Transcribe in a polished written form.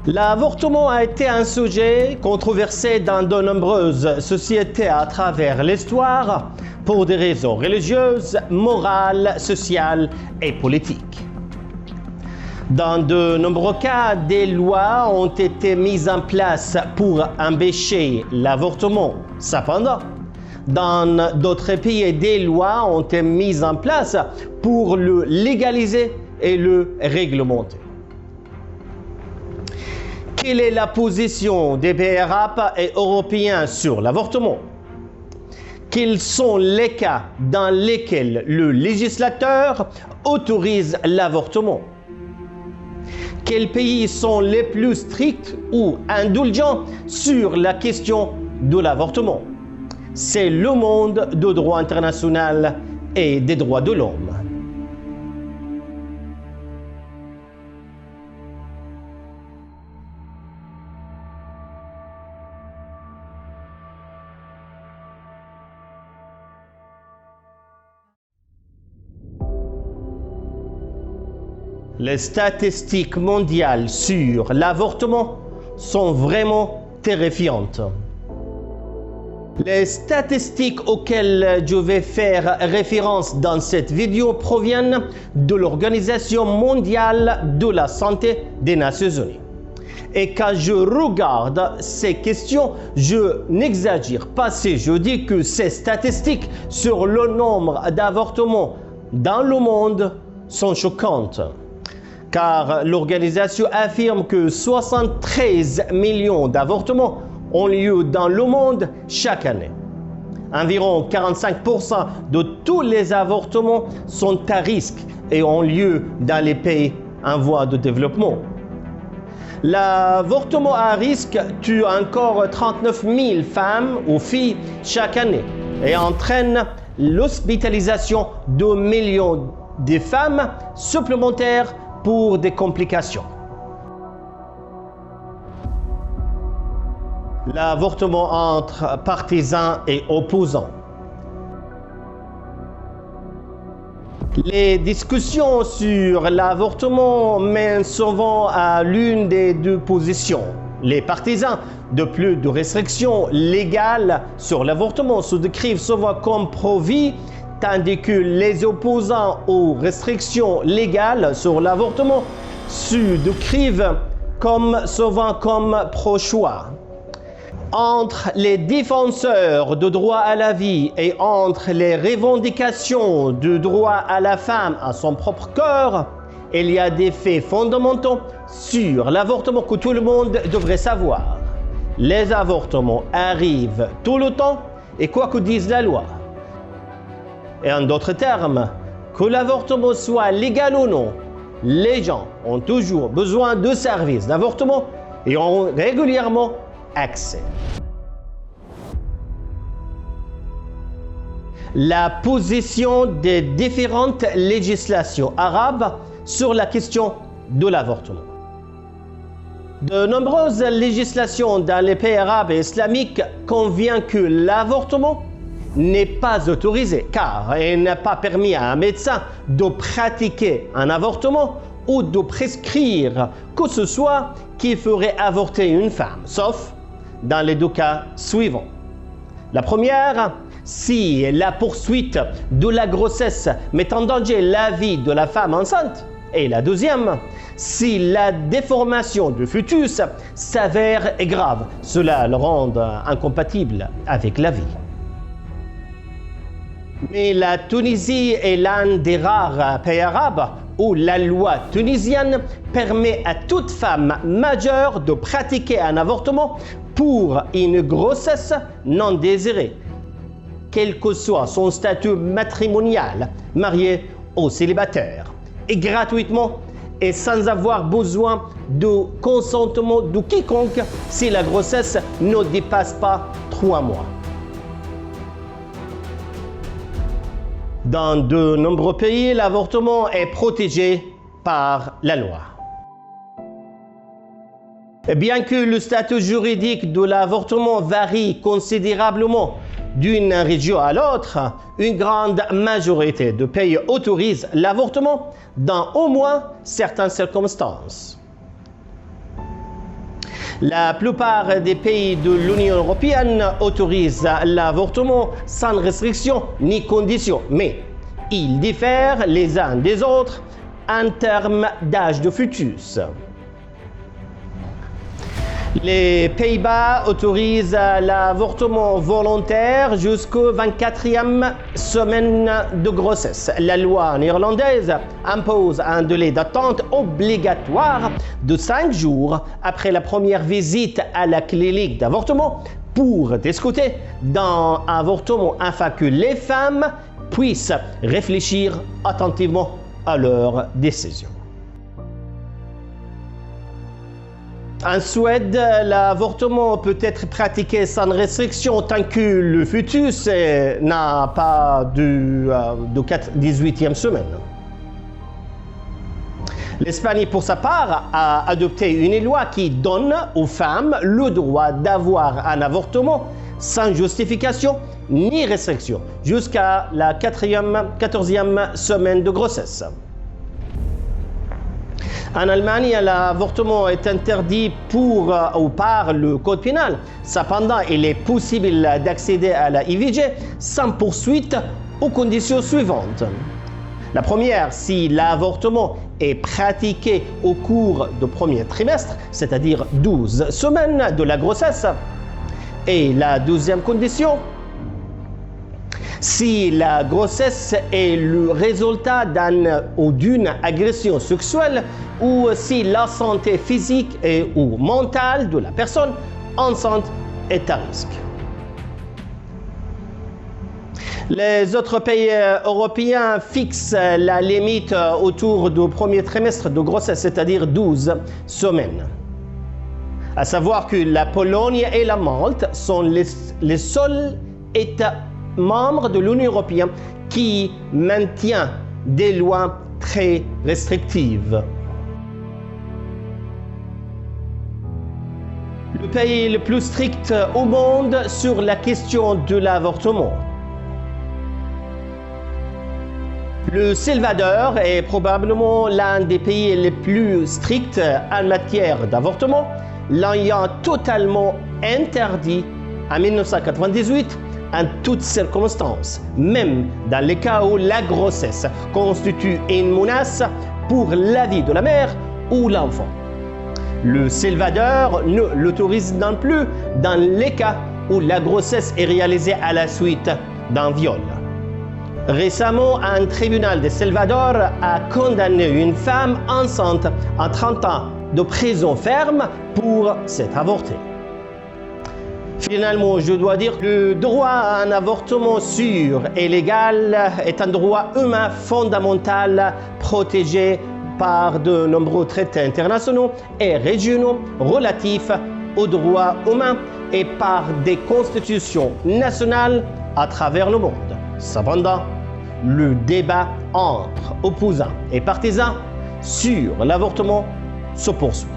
L'avortement a été un sujet controversé dans de nombreuses sociétés à travers l'histoire pour des raisons religieuses, morales, sociales et politiques. Dans de nombreux cas, des lois ont été mises en place pour empêcher l'avortement. Cependant, dans d'autres pays, des lois ont été mises en place pour le légaliser et le réglementer. Quelle est la position des pays arabes et européens sur l'avortement? Quels sont les cas dans lesquels le législateur autorise l'avortement? Quels pays sont les plus stricts ou indulgents sur la question de l'avortement? C'est le monde du droit international et des droits de l'homme. Les statistiques mondiales sur l'avortement sont vraiment terrifiantes. Les statistiques auxquelles je vais faire référence dans cette vidéo proviennent de l'Organisation mondiale de la santé des Nations Unies. Et quand je regarde ces questions, je n'exagère pas si je dis que ces statistiques sur le nombre d'avortements dans le monde sont choquantes. Car l'organisation affirme que 73 millions d'avortements ont lieu dans le monde chaque année. Environ 45% de tous les avortements sont à risque et ont lieu dans les pays en voie de développement. L'avortement à risque tue encore 39 000 femmes ou filles chaque année et entraîne l'hospitalisation de millions de femmes supplémentaires pour des complications. L'avortement entre partisans et opposants. Les discussions sur l'avortement mènent souvent à l'une des deux positions. Les partisans de plus de restrictions légales sur l'avortement se décrivent souvent comme pro-vie, tandis que les opposants aux restrictions légales sur l'avortement se décrivent souvent comme pro-choix. Entre les défenseurs du droit à la vie et entre les revendications du droit à la femme à son propre corps, il y a des faits fondamentaux sur l'avortement que tout le monde devrait savoir. Les avortements arrivent tout le temps et quoi que dise la loi. Et en d'autres termes, que l'avortement soit légal ou non, les gens ont toujours besoin de services d'avortement et ont régulièrement accès. La position des différentes législations arabes sur la question de l'avortement. De nombreuses législations dans les pays arabes et islamiques conviennent que l'avortement n'est pas autorisé car il n'est pas permis à un médecin de pratiquer un avortement ou de prescrire que ce soit qui ferait avorter une femme, sauf dans les deux cas suivants. La première, si la poursuite de la grossesse met en danger la vie de la femme enceinte. Et la deuxième, si la déformation du fœtus s'avère grave, cela le rend incompatible avec la vie. Mais la Tunisie est l'un des rares pays arabes où la loi tunisienne permet à toute femme majeure de pratiquer un avortement pour une grossesse non désirée, quel que soit son statut matrimonial, marié ou célibataire, et gratuitement et sans avoir besoin de consentement de quiconque si la grossesse ne dépasse pas 3 mois. Dans de nombreux pays, l'avortement est protégé par la loi. Et bien que le statut juridique de l'avortement varie considérablement d'une région à l'autre, une grande majorité de pays autorisent l'avortement dans au moins certaines circonstances. La plupart des pays de l'Union européenne autorisent l'avortement sans restriction ni condition, mais ils diffèrent les uns des autres en termes d'âge de fœtus. Les Pays-Bas autorisent l'avortement volontaire jusqu'au 24e semaine de grossesse. La loi néerlandaise impose un délai d'attente obligatoire de 5 jours après la première visite à la clinique d'avortement pour discuter d'un avortement afin que les femmes puissent réfléchir attentivement à leur décision. En Suède, l'avortement peut être pratiqué sans restriction tant que le fœtus n'a pas de 18e semaine. L'Espagne, pour sa part, a adopté une loi qui donne aux femmes le droit d'avoir un avortement sans justification ni restriction jusqu'à la 14e semaine de grossesse. En Allemagne, l'avortement est interdit par le code pénal. Cependant, il est possible d'accéder à la IVG sans poursuite aux conditions suivantes. La première, si l'avortement est pratiqué au cours du premier trimestre, c'est-à-dire 12 semaines de la grossesse. Et la deuxième condition, si la grossesse est le résultat d'une agression sexuelle ou si la santé physique ou mentale de la personne enceinte est à risque. Les autres pays européens fixent la limite autour du premier trimestre de grossesse, c'est-à-dire 12 semaines. À savoir que la Pologne et la Malte sont les seuls États membres de l'Union européenne qui maintient des lois très restrictives. Le pays le plus strict au monde sur la question de l'avortement. Le Salvador est probablement l'un des pays les plus stricts en matière d'avortement, l'ayant totalement interdit en 1998 en toutes circonstances, même dans les cas où la grossesse constitue une menace pour la vie de la mère ou l'enfant. Le Salvador ne l'autorise non plus dans les cas où la grossesse est réalisée à la suite d'un viol. Récemment, un tribunal de Salvador a condamné une femme enceinte à 30 ans de prison ferme pour s'être avortée. Finalement, je dois dire que le droit à un avortement sûr et légal est un droit humain fondamental protégé par de nombreux traités internationaux et régionaux relatifs aux droits humains et par des constitutions nationales à travers le monde. Cependant, le débat entre opposants et partisans sur l'avortement se poursuit.